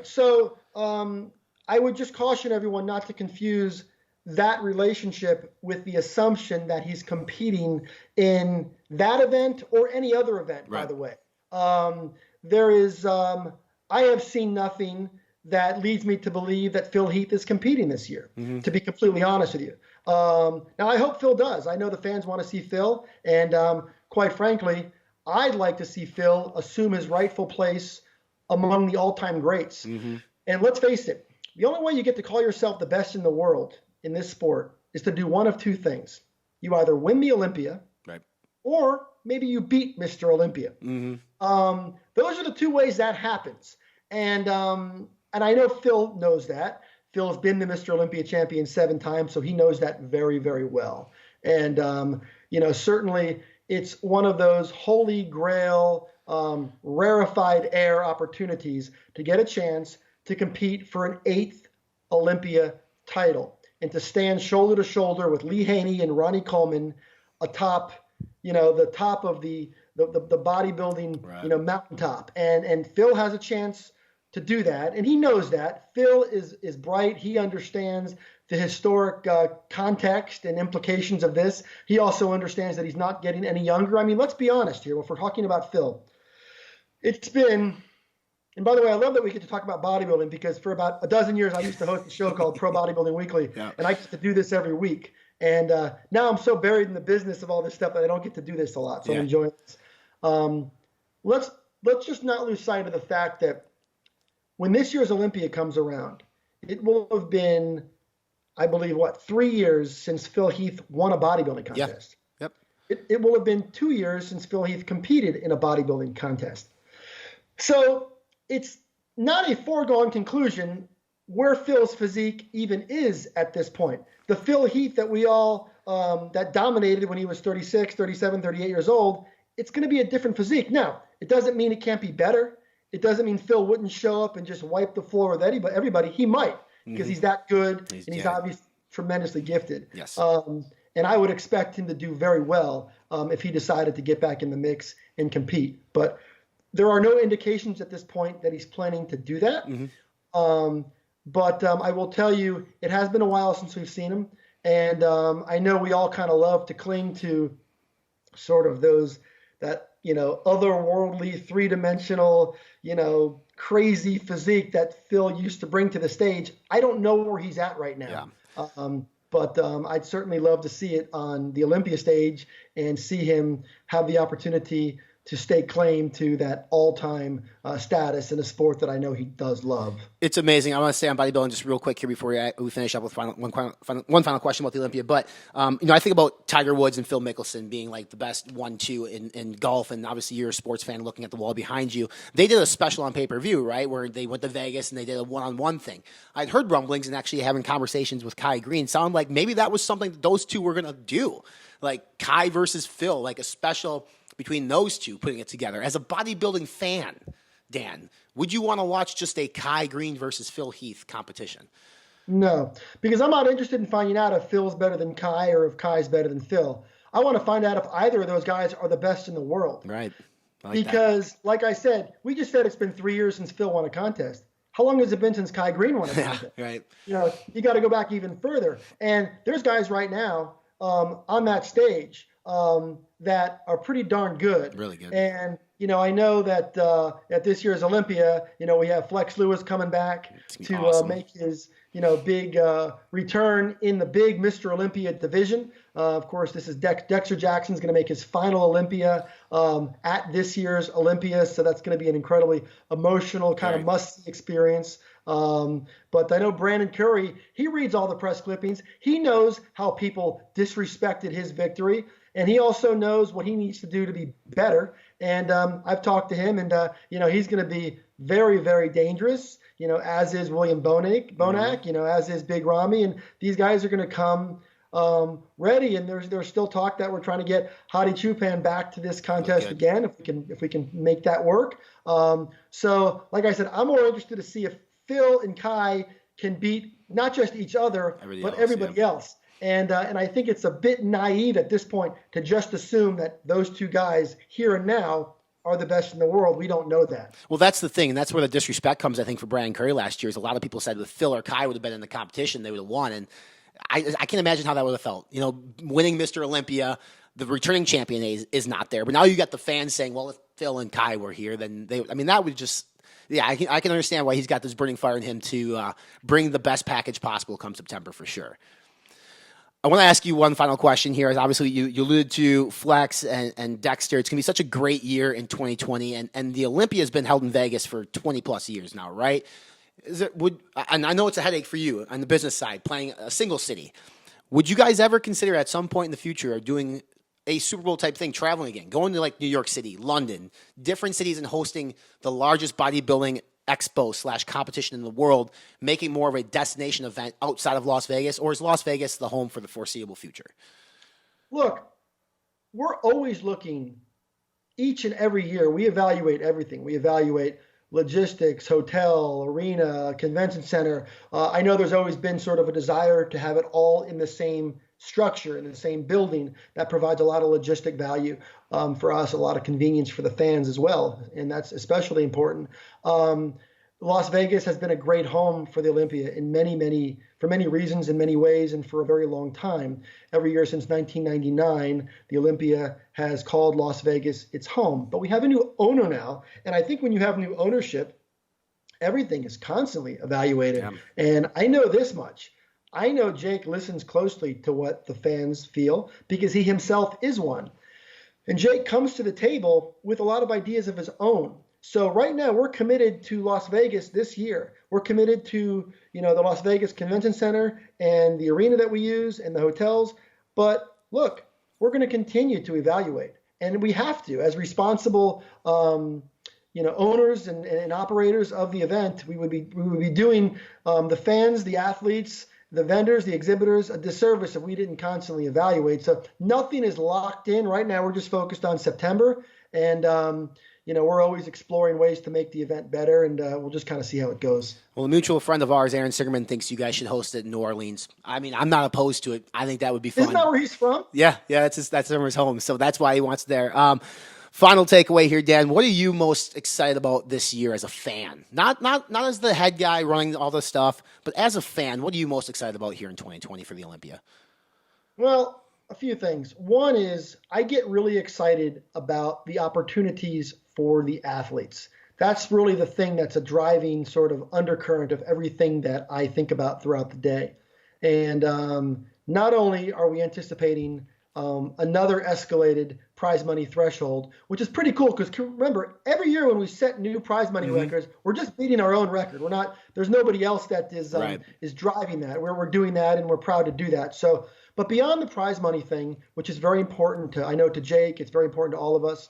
So I would just caution everyone not to confuse that relationship with the assumption that he's competing in that event or any other event, right. By the way. There is, I have seen nothing that leads me to believe that Phil Heath is competing this year, to be completely honest with you. Now, I hope Phil does. I know the fans want to see Phil, and quite frankly, I'd like to see Phil assume his rightful place among the all-time greats. And let's face it, the only way you get to call yourself the best in the world in this sport is to do one of two things. You either win the Olympia, right, or maybe you beat Mr. Olympia. Those are the two ways that happens. And I know Phil knows that. Phil's been the Mr. Olympia champion 7 times, so he knows that very, very well. And, certainly it's one of those holy grail, rarefied air opportunities to get a chance to compete for an 8th Olympia title and to stand shoulder to shoulder with Lee Haney and Ronnie Coleman atop, the top of the bodybuilding, right, mountaintop. And Phil has a chance to do that, and he knows that. Phil is bright. He understands the historic context and implications of this. He also understands that he's not getting any younger. I mean, let's be honest here. If we're talking about Phil, it's been, and by the way, I love that we get to talk about bodybuilding because for about a dozen years, I used to host a show called Pro Bodybuilding Weekly, and I get to do this every week. And now I'm so buried in the business of all this stuff that I don't get to do this a lot. So I'm enjoying this. Let's just not lose sight of the fact that when this year's Olympia comes around, it will have been, I believe, 3 years since Phil Heath won a bodybuilding contest. Yep. It will have been 2 years since Phil Heath competed in a bodybuilding contest. So it's not a foregone conclusion where Phil's physique even is at this point. The Phil Heath that we all, that dominated when he was 36, 37, 38 years old, it's going to be a different physique. Now, it doesn't mean it can't be better. It doesn't mean Phil wouldn't show up and just wipe the floor with everybody. He might, because he's that good, and he's obviously tremendously gifted. Yes. And I would expect him to do very well if he decided to get back in the mix and compete. But there are no indications at this point that he's planning to do that. But I will tell you, it has been a while since we've seen him. And I know we all kind of love to cling to sort of that otherworldly, three-dimensional, crazy physique that Phil used to bring to the stage. I don't know where he's at right now. Yeah. But I'd certainly love to see it on the Olympia stage and see him have the opportunity to stake claim to that all-time status in a sport that I know he does love. It's amazing. I want to stay on bodybuilding just real quick here before we finish up with one final question about the Olympia. But, I think about Tiger Woods and Phil Mickelson being like the best 1-2 in golf. And obviously you're a sports fan looking at the wall behind you. They did a special on pay-per-view, right, where they went to Vegas and they did a one-on-one thing. I'd heard rumblings and actually having conversations with Kai Green. Sounded like maybe that was something that those two were going to do. Like Kai versus Phil, like a special between those two, putting it together. As a bodybuilding fan, Dan, would you want to watch just a Kai Green versus Phil Heath competition? No, because I'm not interested in finding out if Phil's better than Kai or if Kai's better than Phil. I want to find out if either of those guys are the best in the world. Right. Because, like I said, we just said it's been 3 years since Phil won a contest. How long has it been since Kai Green won a contest? Right. You got to go back even further. And there's guys right now on that stage that are pretty darn good. Really good. And, I know that at this year's Olympia, we have Flex Lewis coming back to awesome. make his, big return in the big Mr. Olympia division. Of course, this is Dexter Jackson's going to make his final Olympia at this year's Olympia. So that's going to be an incredibly emotional kind of must-see experience. But I know Brandon Curry, he reads all the press clippings. He knows how people disrespected his victory. And he also knows what he needs to do to be better. And I've talked to him, and he's going to be very, very dangerous. As is William Bonac, as is Big Ramy, and these guys are going to come ready. And there's still talk that we're trying to get Hadi Chupan back to this contest again, if we can make that work. So, like I said, I'm more interested to see if Phil and Kai can beat not just each other, but everybody else. And I think it's a bit naive at this point to just assume that those two guys here and now are the best in the world. We don't know that. Well, that's the thing, and that's where the disrespect comes, I think, for Brandon Curry last year. Is a lot of people said if Phil or Kai would have been in the competition, they would have won. And I can't imagine how that would have felt. Winning Mr. Olympia, the returning champion is not there. But now you got the fans saying, well, if Phil and Kai were here, then that would just... Yeah, I can understand why he's got this burning fire in him to bring the best package possible come September for sure. I want to ask you one final question here. Obviously, you alluded to Flex and Dexter. It's going to be such a great year in 2020, and the Olympia has been held in Vegas for 20-plus years now, right? And I know it's a headache for you on the business side, playing a single city. Would you guys ever consider at some point in the future doing a Super Bowl type thing, traveling again, going to like New York City, London, different cities and hosting the largest bodybuilding expo / competition in the world, making more of a destination event outside of Las Vegas? Or is Las Vegas the home for the foreseeable future? Look, we're always looking each and every year. We evaluate everything. We evaluate logistics, hotel, arena, convention center. I know there's always been sort of a desire to have it all in the same structure, in the same building. That provides a lot of logistic value for us, a lot of convenience for the fans as well, and that's especially important. Las Vegas has been a great home for the Olympia for many reasons, in many ways, and for a very long time. Every year since 1999, the Olympia has called Las Vegas its home. But we have a new owner now, and I think when you have new ownership, everything is constantly evaluated. Yeah. And I know this much. I know Jake listens closely to what the fans feel because he himself is one. And Jake comes to the table with a lot of ideas of his own. So right now we're committed to Las Vegas this year. We're committed to, the Las Vegas Convention Center and the arena that we use and the hotels. But look, we're going to continue to evaluate, and we have to, as responsible, owners and operators of the event. We would be doing the fans, the athletes, the vendors, the exhibitors a disservice if we didn't constantly evaluate. So nothing is locked in right now. We're just focused on September, and we're always exploring ways to make the event better, and we'll just kind of see how it goes. Well, a mutual friend of ours, Aaron Sigerman, thinks you guys should host it in New Orleans. I mean, I'm not opposed to it. I think that would be fun. Isn't that where he's from? Yeah, that's where his home. So that's why he wants it there. Final takeaway here, Dan. What are you most excited about this year as a fan? Not as the head guy running all this stuff, but as a fan, what are you most excited about here in 2020 for the Olympia? Well, a few things. One is I get really excited about the opportunities for the athletes. That's really the thing that's a driving sort of undercurrent of everything that I think about throughout the day. And not only are we anticipating another escalated prize money threshold, which is pretty cool because remember, every year when we set new prize money records, we're just beating our own record. We're not. There's nobody else that is driving that. We're doing that, and we're proud to do that. So, but beyond the prize money thing, which is very important to, I know to Jake, it's very important to all of us.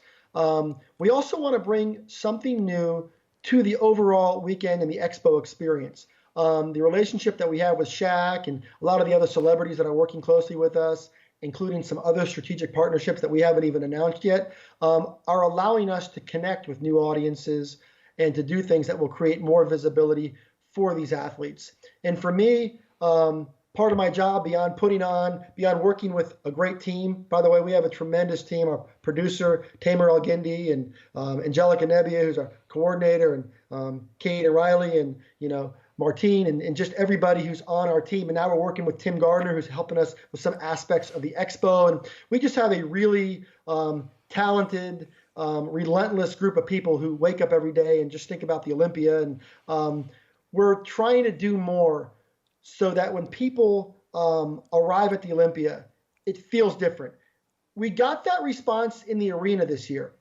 We also want to bring something new to the overall weekend and the expo experience. The relationship that we have with Shaq and a lot of the other celebrities that are working closely with us, including some other strategic partnerships that we haven't even announced yet, are allowing us to connect with new audiences and to do things that will create more visibility for these athletes. And for me, part of my job beyond working with a great team, by the way, we have a tremendous team, our producer, Tamer Al-Gindi, and Angelica Nebbia, who's our coordinator, and Kate O'Reilly, and, Martine, and just everybody who's on our team. And now we're working with Tim Gardner, who's helping us with some aspects of the expo. And we just have a really talented, relentless group of people who wake up every day and just think about the Olympia. And we're trying to do more so that when people arrive at the Olympia, it feels different. We got that response in the arena this year.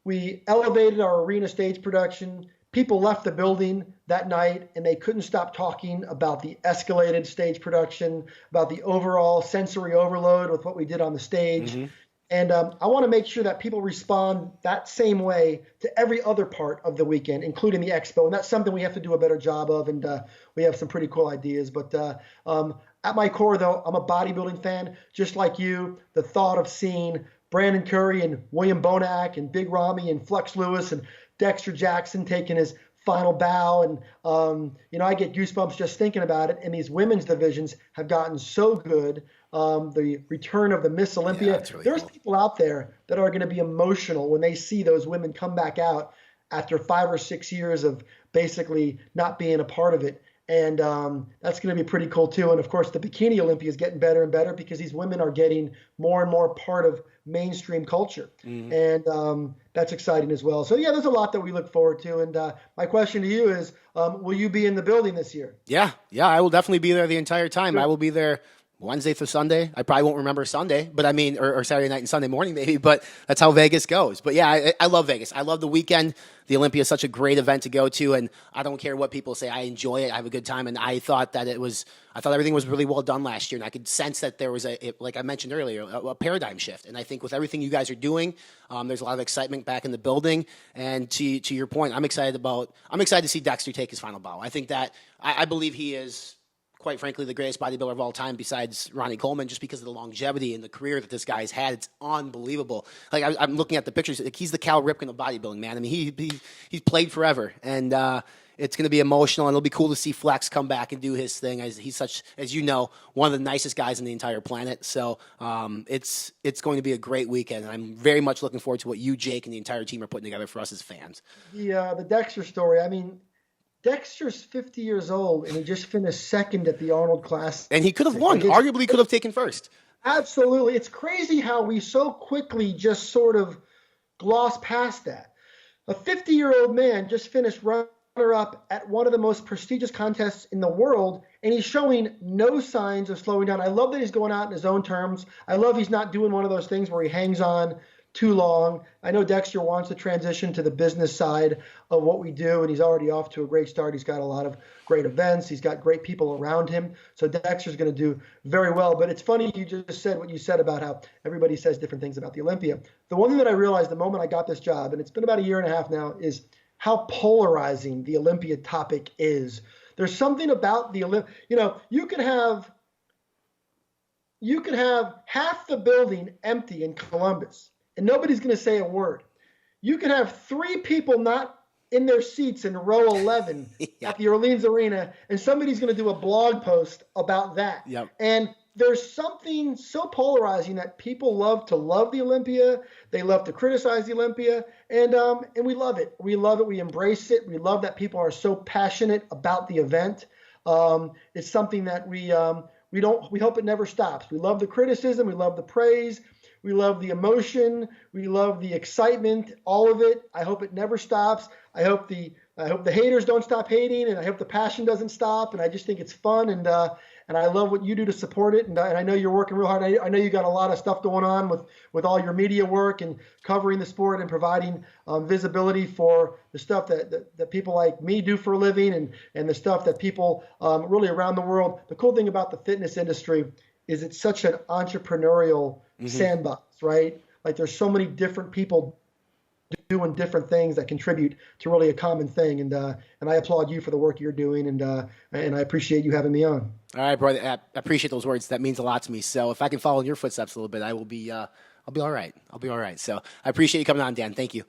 We elevated our arena stage production. People left the building that night and they couldn't stop talking about the escalated stage production, about the overall sensory overload with what we did on the stage. And I want to make sure that people respond that same way to every other part of the weekend, including the expo. And that's something we have to do a better job of. And we have some pretty cool ideas. But at my core, though, I'm a bodybuilding fan, just like you. The thought of seeing Brandon Curry and William Bonac and Big Ramy and Flex Lewis and Dexter Jackson taking his final bow. And, I get goosebumps just thinking about it. And these women's divisions have gotten so good. The return of the Miss Olympia. Really There's cool. People out there that are going to be emotional when they see those women come back out after 5 or 6 years of basically not being a part of it. And that's going to be pretty cool too. And of course, the Bikini Olympia is getting better and better because these women are getting more and more part of mainstream culture. And that's exciting as well. So yeah, there's a lot that we look forward to. And my question to you is, will you be in the building this year? Yeah, I will definitely be there the entire time. Good. I will be there Wednesday through Sunday. I probably won't remember Sunday, but or Saturday night and Sunday morning maybe, but that's how Vegas goes. But yeah, I love Vegas. I love the weekend. The Olympia is such a great event to go to, and I don't care what people say. I enjoy it. I have a good time, and I thought everything was really well done last year, and I could sense that there was like I mentioned earlier, a paradigm shift. And I think with everything you guys are doing, there's a lot of excitement back in the building. And to your point, I'm excited to see Dexter take his final bow. I think that I believe he is, quite frankly, the greatest bodybuilder of all time besides Ronnie Coleman, just because of the longevity and the career that this guy's had. It's unbelievable. Like I'm looking at the pictures. Like, he's the Cal Ripken of bodybuilding, man. I mean, he's played forever, and it's going to be emotional, and it'll be cool to see Flex come back and do his thing. He's such, as you know, one of the nicest guys on the entire planet. So it's going to be a great weekend, and I'm very much looking forward to what you, Jake, and the entire team are putting together for us as fans. The Dexter story. I mean, Dexter's 50 years old, and he just finished second at the Arnold Classic. And he could have won. Arguably could have taken first. Absolutely. It's crazy how we so quickly just sort of gloss past that. A 50-year-old man just finished runner-up at one of the most prestigious contests in the world, and he's showing no signs of slowing down. I love that he's going out in his own terms. I love he's not doing one of those things where he hangs on too long. I know Dexter wants to transition to the business side of what we do, and he's already off to a great start. He's got a lot of great events. He's got great people around him. So Dexter's going to do very well. But it's funny you just said what you said about how everybody says different things about the Olympia. The one thing that I realized the moment I got this job, and it's been about 1.5 years now, is how polarizing the Olympia topic is. There's something about the Olympia. You could have half the building empty in Columbus, and nobody's going to say a word. You could have 3 people not in their seats in row 11 at the Orleans Arena, and somebody's going to do a blog post about that. Yep. And there's something so polarizing that people love to love the Olympia. They love to criticize the Olympia, and we love it. We love it. We embrace it. We love that people are so passionate about the event. It's something that we hope it never stops. We love the criticism. We love the praise. We love the emotion. We love the excitement. All of it. I hope it never stops. I hope the haters don't stop hating, and I hope the passion doesn't stop. And I just think it's fun, and I love what you do to support it. And I know you're working real hard. I know you got a lot of stuff going on with all your media work and covering the sport and providing visibility for the stuff that people like me do for a living, and the stuff that people really around the world. The cool thing about the fitness industry is it's such an entrepreneurial sandbox, right? Like there's so many different people doing different things that contribute to really a common thing, and I applaud you for the work you're doing, and I appreciate you having me on. All right, brother. I appreciate those words. That means a lot to me. So if I can follow in your footsteps a little bit, I'll be all right. I'll be all right. So I appreciate you coming on, Dan. Thank you.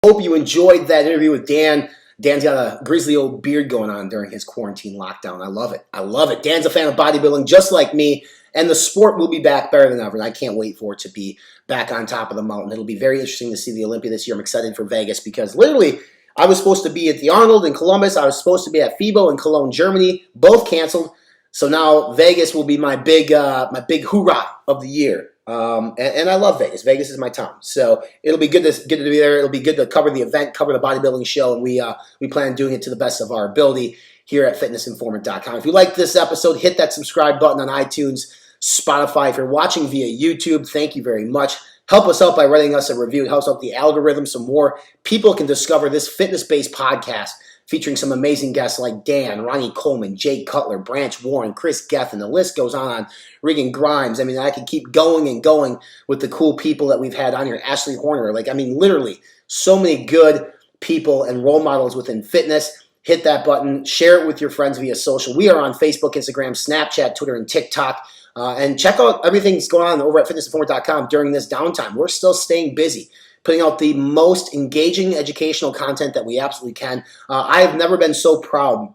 Hope you enjoyed that interview with Dan. Dan's got a grizzly old beard going on during his quarantine lockdown. I love it. I love it. Dan's a fan of bodybuilding just like me, and the sport will be back better than ever, and I can't wait for it to be back on top of the mountain. It'll be very interesting to see the Olympia this year. I'm excited for Vegas because literally I was supposed to be at the Arnold in Columbus. I was supposed to be at FIBO in Cologne, Germany. Both canceled. So now Vegas will be my big hoorah of the year. And I love Vegas. Vegas is my town. So it'll be good to be there. It'll be good to cover the event, cover the bodybuilding show, and we plan on doing it to the best of our ability here at fitnessinformant.com. If you like this episode, hit that subscribe button on iTunes, Spotify. If you're watching via YouTube, thank you very much. Help us out by writing us a review. It helps out the algorithm so more people can discover this fitness-based podcast featuring some amazing guests like Dan, Ronnie Coleman, Jay Cutler, Branch Warren, Chris Gethin. The list goes on. Regan Grimes. I mean, I could keep going and going with the cool people that we've had on here. Ashley Horner. Literally, so many good people and role models within fitness. Hit that button. Share it with your friends via social. We are on Facebook, Instagram, Snapchat, Twitter, and TikTok. And check out everything that's going on over at fitnessinformant.com during this downtime. We're still staying busy, putting out the most engaging educational content that we absolutely can. I have never been so proud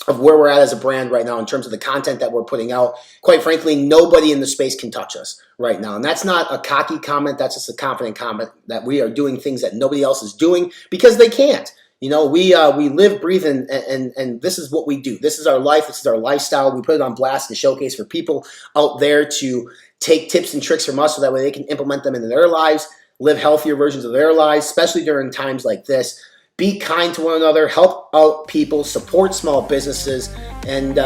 of where we're at as a brand right now in terms of the content that we're putting out. Quite frankly, nobody in the space can touch us right now. And that's not a cocky comment. That's just a confident comment that we are doing things that nobody else is doing because they can't. You know, we live, breathe, and this is what we do. This is our life. This is our lifestyle. We put it on blast and showcase for people out there to take tips and tricks from us so that way they can implement them into their lives, live healthier versions of their lives, especially during times like this. Be kind to one another, help out people, support small businesses, and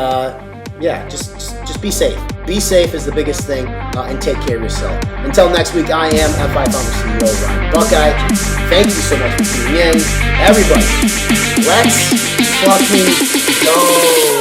just be safe. Be safe is the biggest thing, and take care of yourself. Until next week, I am F5 Founder CEO Ryan Buckeye. Thank you so much for tuning in. Everybody, let's fucking go.